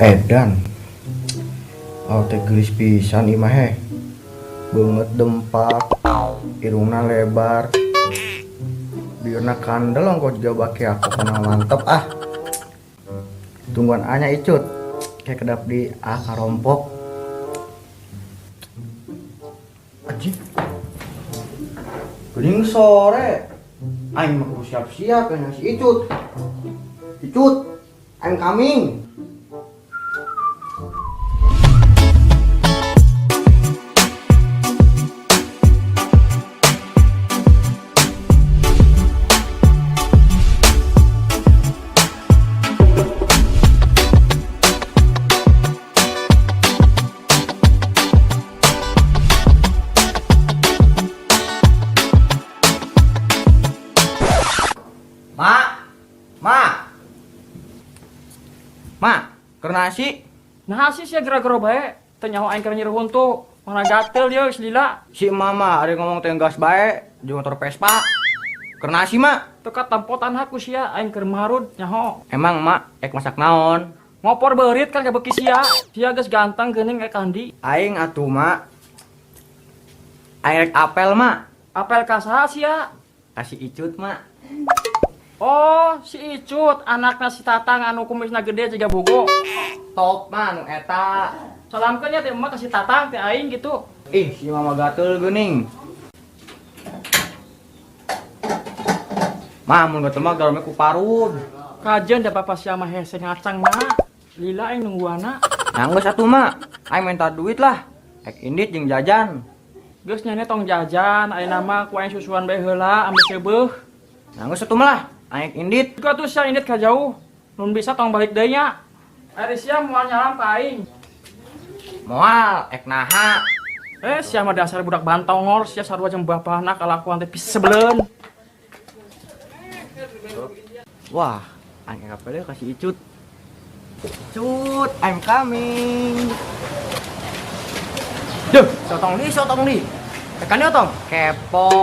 Edan teh gelis pisan imah banget dempak irungna lebar biurna kandel ongko juga baki aku kenal mantep tungguan anya icut kayak kedap di karompok aji gening sore aing mah kudu siap-siap yang si icut I'm coming. Mak, karena nasi? Nasi sih gara-gara bae. Ternyaho aing keur nyeureun tuh. Mana gatel ye lila. Si mama ada ngomong tenggas bae, jeung motor Vespa. Karena nasi, Mak? Teka tampotan haku sia aing keur marud nyaho. Emang, Mak, masak naon? Ngopor beurit kan kabeuki sia. Sia geus ganteng geuning kayak kandi. Aing atuh, Mak. Aing rek apel, Mak. Apel ka saha sia? Kasih icut, Mak. Oh, si Icut, anakna si Tatang anu kumisna gede jiga bogo. Top, Mak, nu eta. Salamkeun ya teh emak ka si Tatang teh aing gitu. Ih, si mama gatel geuning. Mah, mun gatel mah garome ku parud. Kajeun da papa sia mah hese ngacangna. Lila aing nungguana. Nanggeus atuh, Mak. Aing minta duit lah. Ek indit jeung jajan. Geus nyane tong jajan, ayeuna mah ku aing susuan bae heula ambe seubeuh. Nanggeus atuh mah. Aing indit. Juga tuh sia indit ka jauh. Nun bisa tong balik deui nya. Ari sia moal nyalam ka aing. Moal ek naha. Sia mah dasar budak bantongor, sia sarua jeung bapana kalakuan teh pisebeleun. Wah, aing kapele kasih icut. Cut, I'm coming. Duh, sotong di. Tekan dia tong. Kepo.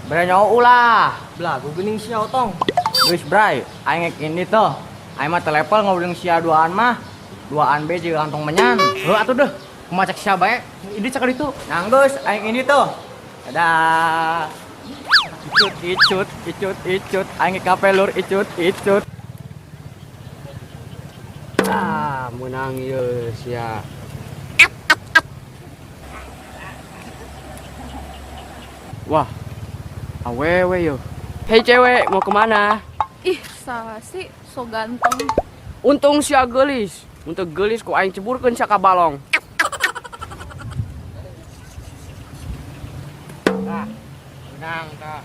Berenyo ulah. Belagu geuning sia otong. Geus bray, aing ek ini tuh. Aing mah telepon ngobrol sia duaan mah. Duaan be jeung kantong menyan. Heuh atuh deh. Kumacak sia bae. Ini cakal itu. Nanggeus aing ini tuh. Dadah. Icut. Aing kapelur icut. Menang ieu sia. Wah, awewe yo. Hei cewek, mau kemana? Ih, salah sih, so ganteng. Untung sia geulis. Untuk geulis ku aing ceburkeun sia ka balong. Menang tah.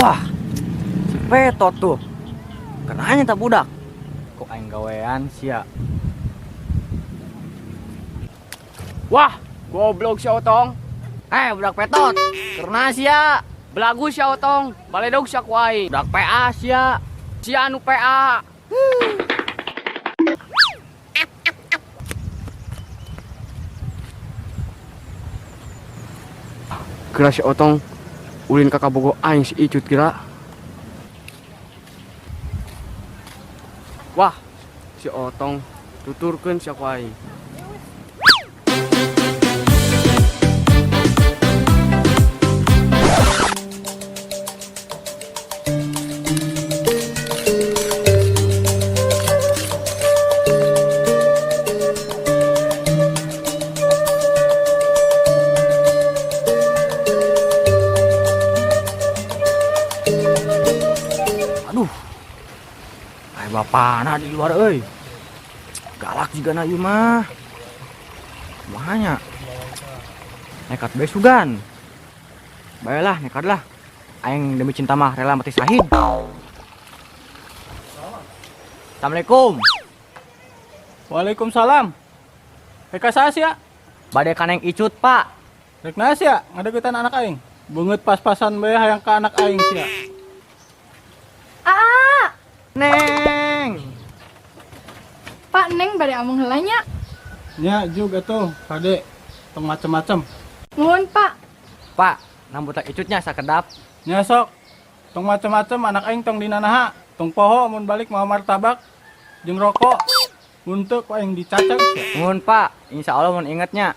Wah, si Petot tuh. Kenanya tak budak. Kok aing gawean sia. Wah, goblok sia otong. Budak Petot. Karena sia. Belagu sia otong, baledog sia ku aing. Budak PA sia. Sia anu PA. Kira si otong ulin ka kabogo aing si Icut kira. Wah, si otong tuturkeun sia ku aing. Bapana di luar euy. Galak juga na ieu mah. Mahanya. Nekat bae sugan. Baelah nekat lah. Aing demi cinta mah rela mati syahid. Assalamualaikum. Waalaikumsalam. Rek saha sia? Bade kaneng icut, Pak. Rek naha sia? Ngadeukeutan anak aing. Beungeut pas-pasan bae hayang ka anak aing sia. Neng. Pak Neng bade amung heula nya. Nya juga tuh, Kade. Tong macem-macem. Nuhun, Pak. Pak, nambutak icutnya sakedap. Nya sok. Tong macem-macem anak aing tong dina naha. Tong poho mun balik mau martabak. jeung rokok. Untuk aing dicacak. Nuhun Pak, insya Allah mun ingetnya.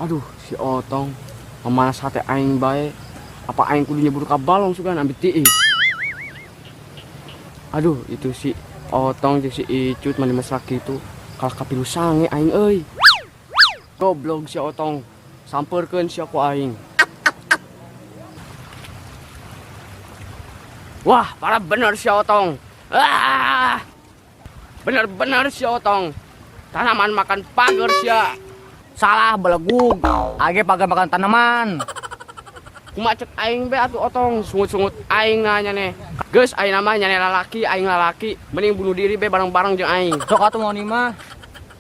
Aduh, si Otong. Pemanas hati aing bae. Apa aing kudu nyebur ka balong sugan ambil tiis. Aduh, itu si Otong jeung si Icut mani mesra kitu. Kalah kapilu sange aing euy. Goblok si Otong. Sampeurkeun si aku aing. Wah, parah bener si Otong. Ah! Bener-bener si Otong. Tanaman makan pagar sia. Salah belegug. Age pagar makan tanaman. Kumaha cek aing be atuh Otong, sungut-sungut aing nanya nih. Geus aing namanya lalaki, aing lalaki, mending bunuh diri be bareng-bareng jeung aing. Sok atuh mau mah.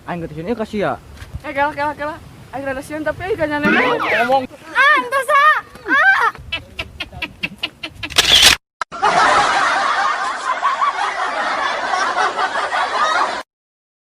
Aing geus sieun ieu ka sia. Kela. Aing rada sieun tapi aing gak nyane ngomong.